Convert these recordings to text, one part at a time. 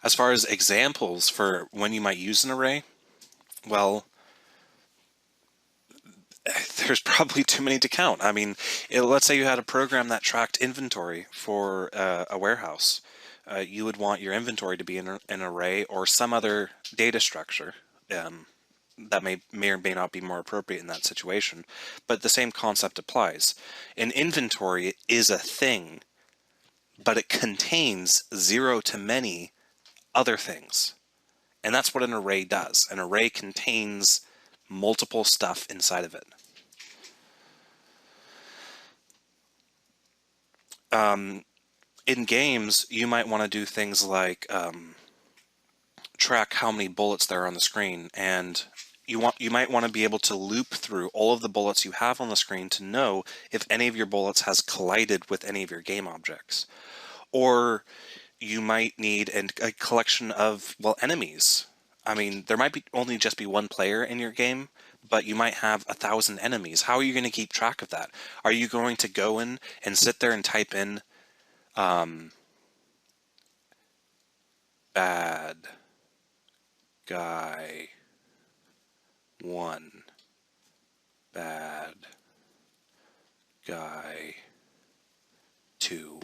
As far as examples for when you might use an array, well, there's probably too many to count. I mean, let's say you had a program that tracked inventory for a warehouse. You would want your inventory to be in an array or some other data structure that may or may not be more appropriate in that situation. But the same concept applies. An inventory is a thing, but it contains zero to many other things. And that's what an array does. An array contains multiple stuff inside of it. In games, you might want to do things like track how many bullets there are on the screen, and you might want to be able to loop through all of the bullets you have on the screen to know if any of your bullets has collided with any of your game objects. Or you might need a collection of, well, enemies. I mean, there might be only just be one player in your game, but you might have 1,000 enemies. How are you going to keep track of that? Are you going to go in and sit there and type in bad guy 1, bad guy 2,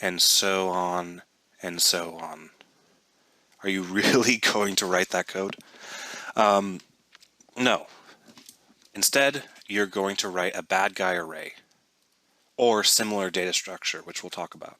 and so on and so on? Are you really going to write that code? No. Instead, you're going to write a bad guy array or similar data structure, which we'll talk about.